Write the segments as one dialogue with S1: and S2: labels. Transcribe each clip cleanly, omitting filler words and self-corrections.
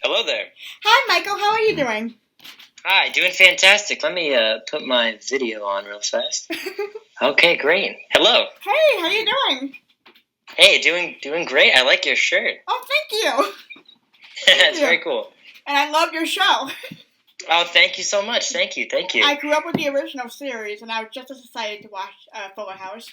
S1: Hello there.
S2: Hi, Michael. How are you doing?
S1: Hi, doing fantastic. Let me put my video on real fast. Okay, great. Hello.
S2: Hey, how you doing?
S1: Hey, doing great. I like your shirt.
S2: Oh, thank you.
S1: It's
S2: you.
S1: very cool.
S2: And I love your show.
S1: Oh, thank you so much. Thank you.
S2: I grew up with the original series, and I was just as excited to watch Fuller House.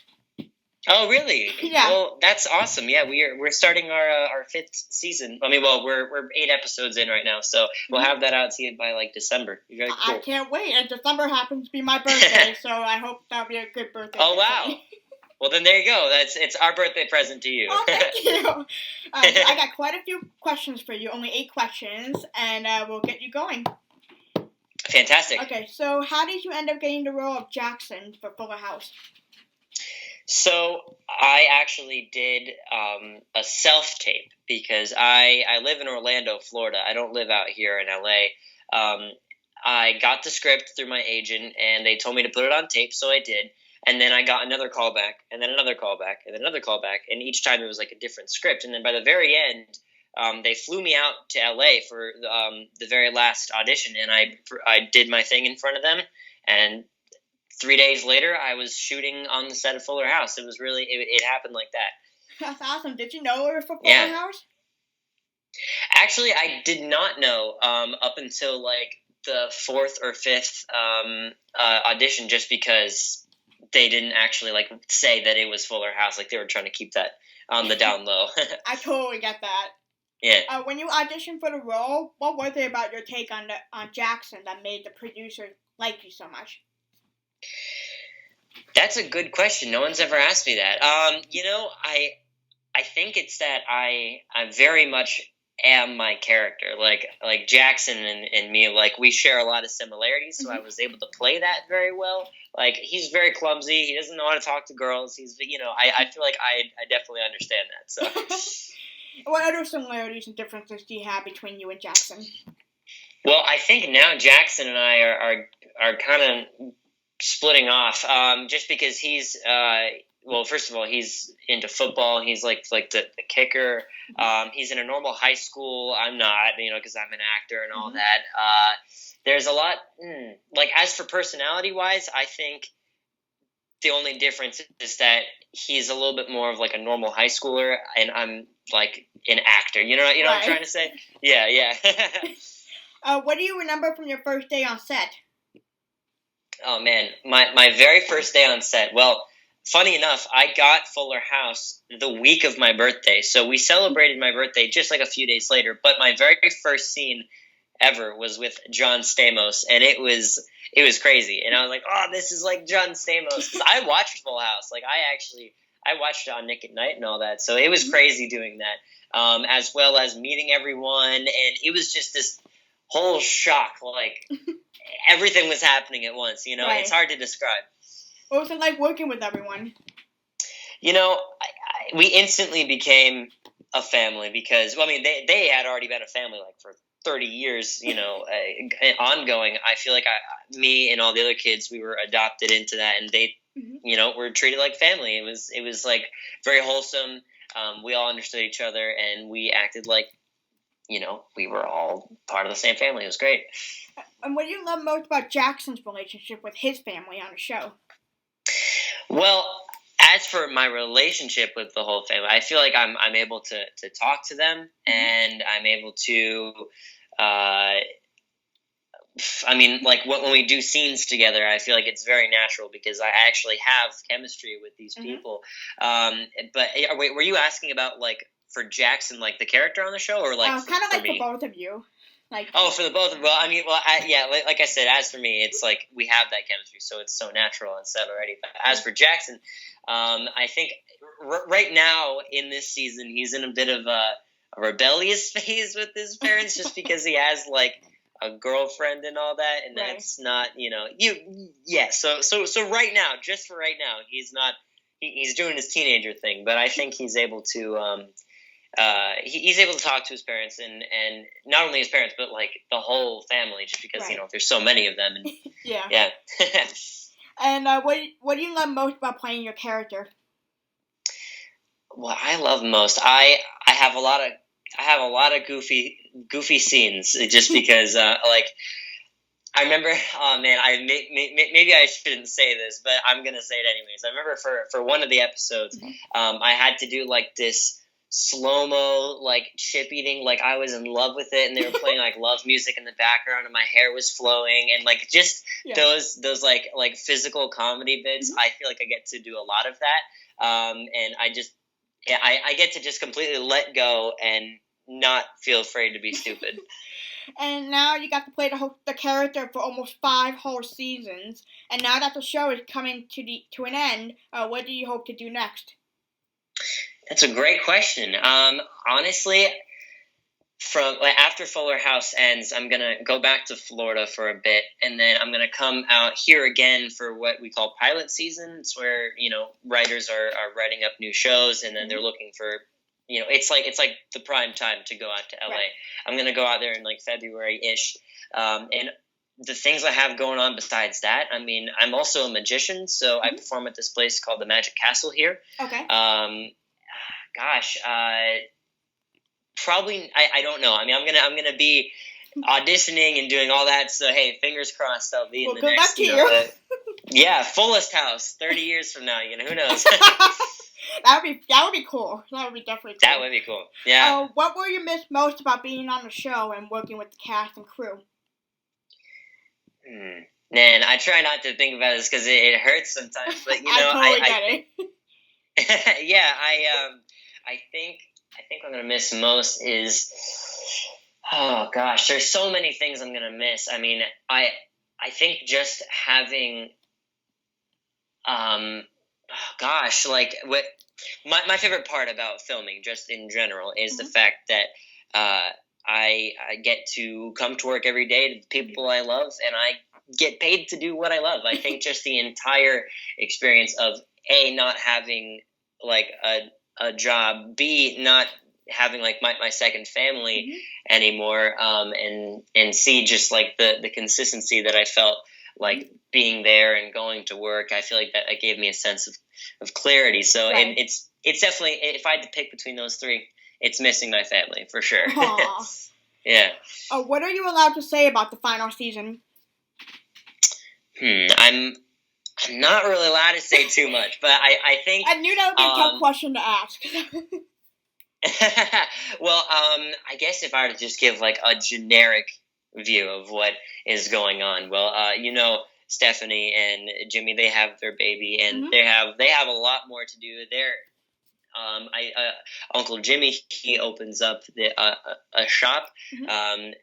S1: Oh, really?
S2: Yeah.
S1: Well, that's awesome. Yeah, we're starting our fifth season. I mean, well, we're 8 episodes in right now, so we'll have that out to you by like December. You're very cool.
S2: I can't wait. And December happens to be my birthday, so I hope that'll be a good birthday.
S1: Oh, wow. Well, then there you go. It's our birthday present to you.
S2: Oh, thank you. So I got quite a few questions for you, only 8 questions, and we'll get you going.
S1: Fantastic.
S2: Okay, so how did you end up getting the role of Jackson for Fuller House?
S1: So I actually did a self-tape because I live in Orlando, Florida. I don't live out here in LA. I got the script through my agent, and they told me to put it on tape, so I did. And then I got another callback, and then another callback, and then another callback, and each time it was like a different script. And then by the very end, they flew me out to LA for the very last audition, and I did my thing in front of them, and 3 days later, I was shooting on the set of Fuller House. It was really, it happened like that.
S2: That's awesome. Did you know it was for Fuller House?
S1: Actually, I did not know up until like the 4th or 5th audition, just because they didn't actually like say that it was Fuller House. Like they were trying to keep that on the down low.
S2: I totally get that.
S1: Yeah.
S2: When you auditioned for the role, what was it about your take on Jackson that made the producer like you so much?
S1: That's a good question. No one's ever asked me that. I think it's that I very much am my character. Like Jackson and me, like we share a lot of similarities, so I was able to play that very well. Like he's very clumsy. He doesn't know how to talk to girls. He's I feel like I definitely understand that. So
S2: what other similarities and differences do you have between you and Jackson?
S1: Well, I think now Jackson and I are kind of splitting off, just because he's well, first of all, he's into football. He's like the kicker. He's in a normal high school. I'm not, because I'm an actor and all that. There's a lot. Like as for personality wise, I think the only difference is that he's a little bit more of like a normal high schooler, and I'm like an actor. You know what I'm trying to say? Yeah.
S2: What do you remember from your first day on set?
S1: Oh, man. My very first day on set. Well, funny enough, I got Fuller House the week of my birthday. So we celebrated my birthday just like a few days later. But my very first scene ever was with John Stamos. And it was crazy. And I was like, oh, this is like John Stamos. Because I watched Full House. Like, I watched it on Nick at Night and all that. So it was crazy doing that. As well as meeting everyone. And it was just this whole shock. Like... Everything was happening at once, Right. It's hard to describe.
S2: What was it like working with everyone?
S1: We instantly became a family because, well, I mean, they had already been a family like for 30 years, ongoing. I feel like me and all the other kids, we were adopted into that, and they, were treated like family. It was like very wholesome. We all understood each other, and we acted like, we were all part of the same family. It was great.
S2: And what do you love most about Jackson's relationship with his family on the show?
S1: Well, as for my relationship with the whole family, I feel like I'm able to talk to them, and I'm able to, when we do scenes together, I feel like it's very natural because I actually have chemistry with these people. But wait, were you asking about like for Jackson, like the character on the show, or like
S2: kind of like
S1: me?
S2: For both of you?
S1: For the both. Well, I mean, like I said, as for me, it's like we have that chemistry, so it's so natural and set already. But as for Jackson, I think right now in this season, he's in a bit of a rebellious phase with his parents, just because he has like a girlfriend and all that, and that's not, So right now, just for right now, he's not. He's doing his teenager thing, but I think he's able to. He's able to talk to his parents and not only his parents but like the whole family, just because there's so many of them. And yeah.
S2: And what do you love most about playing your character?
S1: What I love most, I have a lot of I have a lot of goofy scenes just because I remember, oh man, maybe I shouldn't say this, but I'm gonna say it anyways. I remember for one of the episodes, I had to do like this slow mo like chip eating, like I was in love with it, and they were playing like love music in the background, and my hair was flowing, and like just those like physical comedy bits. I feel like I get to do a lot of that, and I get to just completely let go and not feel afraid to be stupid.
S2: And now you got to play the character for almost 5 whole seasons. And now that the show is coming to an end, what do you hope to do next?
S1: That's a great question. Honestly, after Fuller House ends, I'm gonna go back to Florida for a bit, and then I'm gonna come out here again for what we call pilot season. It's where writers are writing up new shows, and then they're looking for. It's like the prime time to go out to LA. Right. I'm gonna go out there in like February-ish, and the things I have going on besides that. I mean, I'm also a magician, so I perform at this place called the Magic Castle here.
S2: Okay.
S1: Probably I don't know. I mean, I'm gonna be auditioning and doing all that. So hey, fingers crossed, I'll be in the next. Yeah, Fullest House. 30 years from now, who knows.
S2: That would be cool. That would be definitely cool.
S1: That would be cool. Yeah.
S2: What will you miss most about being on the show and working with the cast and crew?
S1: Man, I try not to think about this because it hurts sometimes. But
S2: I totally
S1: get it. Yeah, I think what I'm gonna miss most is, oh gosh, there's so many things I'm gonna miss. I mean, I think just having, like what. My favorite part about filming, just in general, is the fact that I get to come to work every day to the people I love, and I get paid to do what I love. I think just the entire experience of A, not having like a job, B, not having like my second family anymore, and C, just like the consistency that I felt like being there and going to work. I feel like that gave me a sense of clarity. So and it's definitely, if I had to pick between those three, it's missing my family for sure. Yeah.
S2: What are you allowed to say about the final season?
S1: I'm not really allowed to say too much, but I think
S2: I knew that would be a tough question to ask.
S1: Well, I guess if I were to just give like a generic view of what is going on, well, Stephanie and Jimmy, they have their baby, and they have a lot more to do. Uncle Jimmy, he opens up a shop, and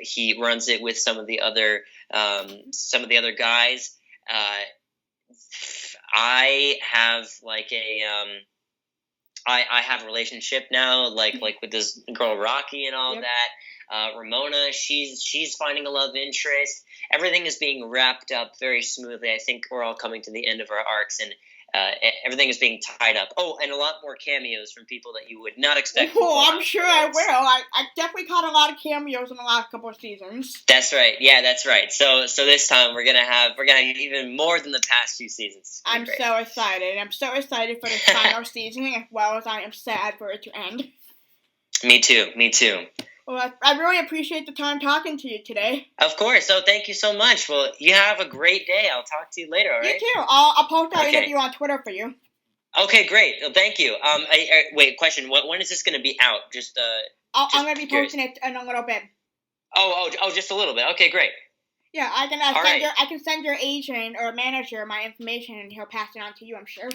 S1: he runs it with some of the other guys. I have like I have a relationship now, like with this girl Rocky and all that. Ramona, she's finding a love interest. Everything is being wrapped up very smoothly. I think we're all coming to the end of our arcs, and everything is being tied up. Oh, and a lot more cameos from people that you would not expect.
S2: Oh, I'm sure I will. I definitely caught a lot of cameos in the last couple of seasons.
S1: That's right. Yeah, that's right. So this time we're gonna have even more than the past few seasons.
S2: I'm so excited. I'm so excited for this final season, as well as I am sad for it to end. Me too. Well, I really appreciate the time talking to you today.
S1: Of course. So thank you so much. Well, you have a great day. I'll talk to you later, all right?
S2: You too. I'll post our interview on Twitter for you.
S1: Okay, great. Well, thank you. Wait, question. When is this going to be out?
S2: I'm going to be posting it in a little bit.
S1: Oh, just a little bit. Okay, great.
S2: Yeah, I can send your agent or manager my information, and he'll pass it on to you, I'm sure.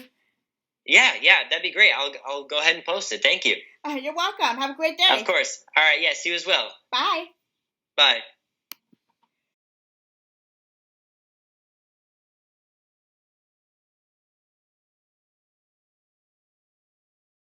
S1: Yeah, that'd be great. I'll go ahead and post it. Thank you.
S2: You're welcome. Have a great day.
S1: Of course. All right, yes, you as well.
S2: Bye.
S1: Bye.